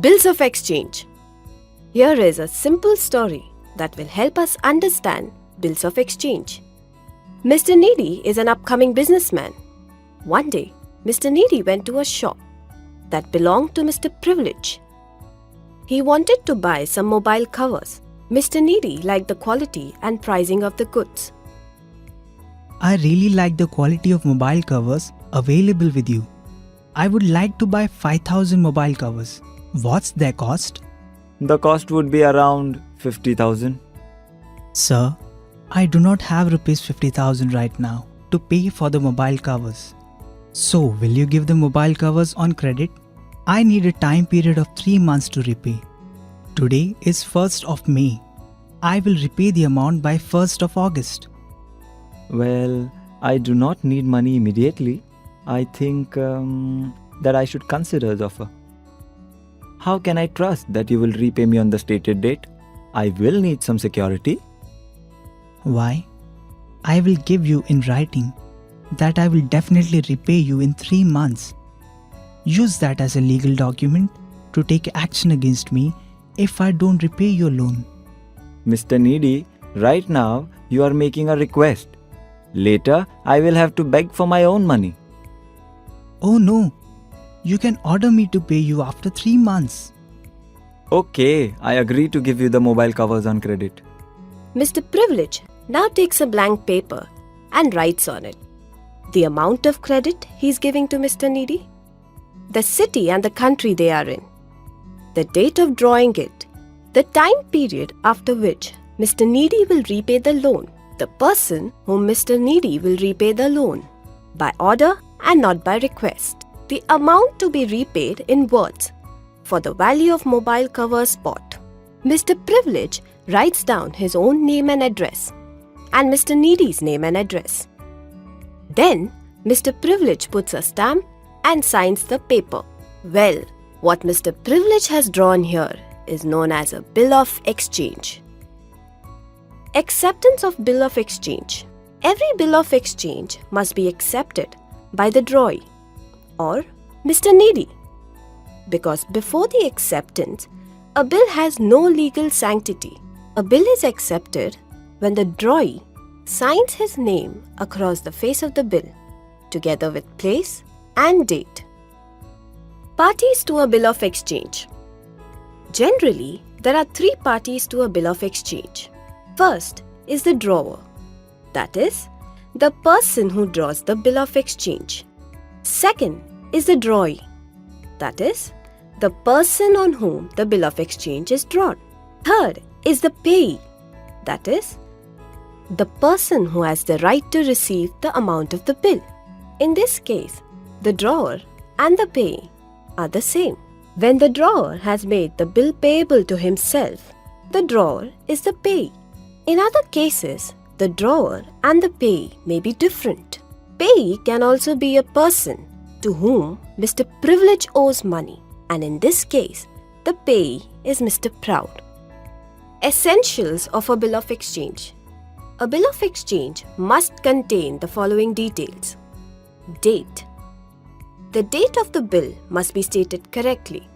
Bills of exchange. Here is a simple story that will help us understand bills of exchange. Mr. Needy is an upcoming businessman. One day, Mr. Needy went to a shop that belonged to Mr. Privilege. He wanted to buy some mobile covers. Mr. Needy liked the quality and pricing of the goods. I really like the quality of mobile covers available with you. I would like to buy 5,000 mobile covers. What's their cost? The cost would be around 50,000. Sir, I do not have rupees 50,000 right now to pay for the mobile covers. So, will you give the mobile covers on credit? I need a time period of 3 months to repay. Today is 1st of May. I will repay the amount by 1st of August. Well, I do not need money immediately. I think that I should consider the offer. How can I trust that you will repay me on the stated date? I will need some security. Why? I will give you in writing that I will definitely repay you in 3 months. Use that as a legal document to take action against me if I don't repay your loan. Mr. Needy, right now you are making a request. Later, I will have to beg for my own money. Oh no, you can order me to pay you after 3 months. Okay, I agree to give you the mobile covers on credit. Mr. Privilege now takes a blank paper and writes on it the amount of credit he is giving to Mr. Needy, the city and the country they are in, the date of drawing it, the time period after which Mr. Needy will repay the loan, the person whom Mr. Needy will repay the loan, by order and not by request, the amount to be repaid in words for the value of mobile covers bought. Mr. Privilege writes down his own name and address and Mr. Needy's name and address. Then, Mr. Privilege puts a stamp and signs the paper. Well, what Mr. Privilege has drawn here is known as a bill of exchange. Acceptance of bill of exchange. Every bill of exchange must be accepted by the drawee or Mr. Needy, because before the acceptance, a bill has no legal sanctity. A bill is accepted when the drawee signs his name across the face of the bill, together with place and date. Parties to a bill of exchange. Generally, there are 3 parties to a bill of exchange. First is the drawer, that is, the person who draws the bill of exchange. Second is the drawee, that is, the person on whom the bill of exchange is drawn. Third is the payee, that is, the person who has the right to receive the amount of the bill. In this case, the drawer and the payee are the same. When the drawer has made the bill payable to himself, the drawer is the payee. In other cases, the drawer and the payee may be different. Payee can also be a person to whom Mr. Privilege owes money, and in this case, the payee is Mr. Proud. Essentials of a bill of exchange. A bill of exchange must contain the following details. Date. The date of the bill must be stated correctly.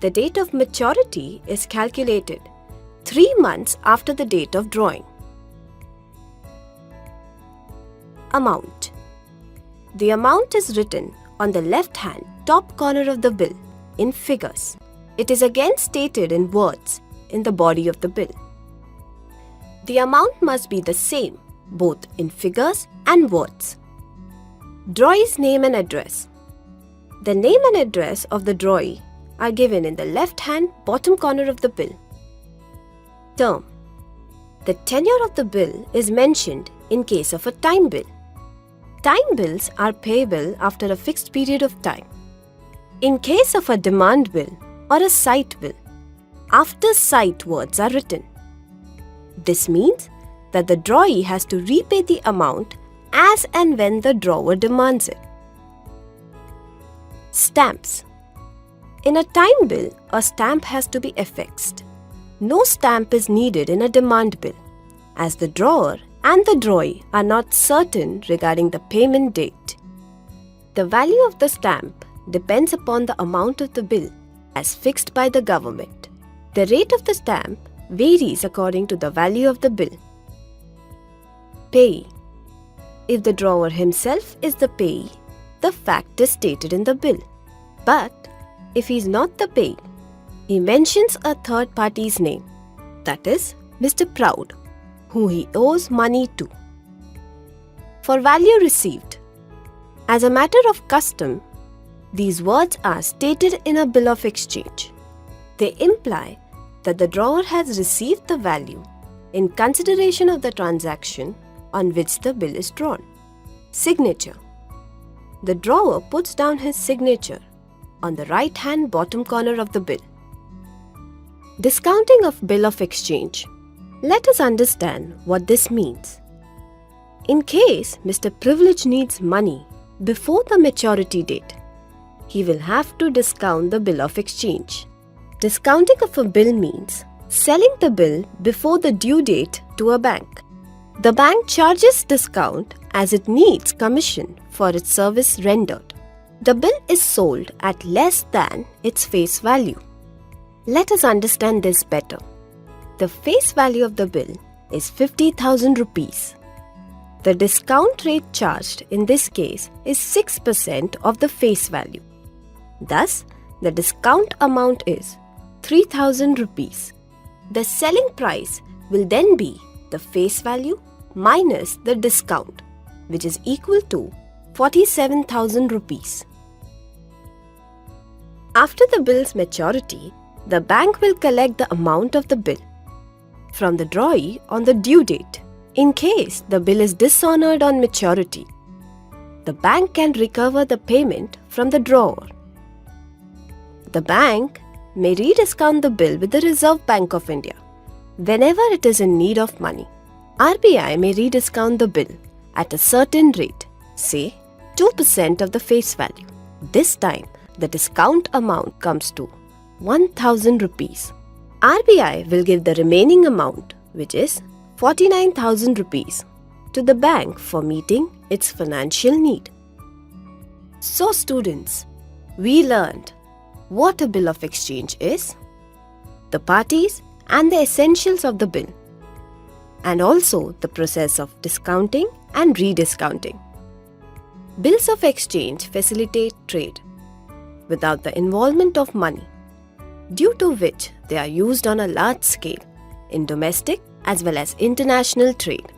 The date of maturity is calculated 3 months after the date of drawing. Amount. The amount is written on the left-hand top corner of the bill in figures. It is again stated in words in the body of the bill. The amount must be the same both in figures and words. Drawee's name and address. The name and address of the drawee are given in the left-hand bottom corner of the bill. Term. The tenure of the bill is mentioned in case of a time bill. Time bills are payable after a fixed period of time. In case of a demand bill or a sight bill, after sight words are written. This means that the drawee has to repay the amount as and when the drawer demands it. Stamps. In a time bill, a stamp has to be affixed. No stamp is needed in a demand bill, as the drawer and the drawee are not certain regarding the payment date. The value of the stamp depends upon the amount of the bill as fixed by the government. The rate of the stamp varies according to the value of the bill. Payee. If the drawer himself is the payee, the fact is stated in the bill. But if he is not the payee, he mentions a third party's name, that is, Mr. Proud, who he owes money to. For value received. As a matter of custom, these words are stated in a bill of exchange. They imply that the drawer has received the value in consideration of the transaction on which the bill is drawn. Signature. The drawer puts down his signature on the right-hand bottom corner of the bill. Discounting of bill of exchange. Let us understand what this means. In case Mr. Privilege needs money before the maturity date, he will have to discount the bill of exchange. Discounting of a bill means selling the bill before the due date to a bank. The bank charges discount as it needs commission for its service rendered. The bill is sold at less than its face value. Let us understand this better. The face value of the bill is 50,000 rupees. The discount rate charged in this case is 6% of the face value. Thus, the discount amount is 3,000 rupees. The selling price will then be the face value minus the discount, which is equal to 47,000 rupees. After the bill's maturity, the bank will collect the amount of the bill from the drawee on the due date. In case the bill is dishonored on maturity, the bank can recover the payment from the drawer. The bank may rediscount the bill with the Reserve Bank of India whenever it is in need of money. RBI may rediscount the bill at a certain rate, say 2% of the face value. This time, the discount amount comes to 1,000 rupees. RBI will give the remaining amount, which is 49,000 rupees, to the bank for meeting its financial need. So students, we learned what a bill of exchange is, the parties and the essentials of the bill, and also the process of discounting and rediscounting. Bills of exchange facilitate trade without the involvement of money, due to which they are used on a large scale in domestic as well as international trade.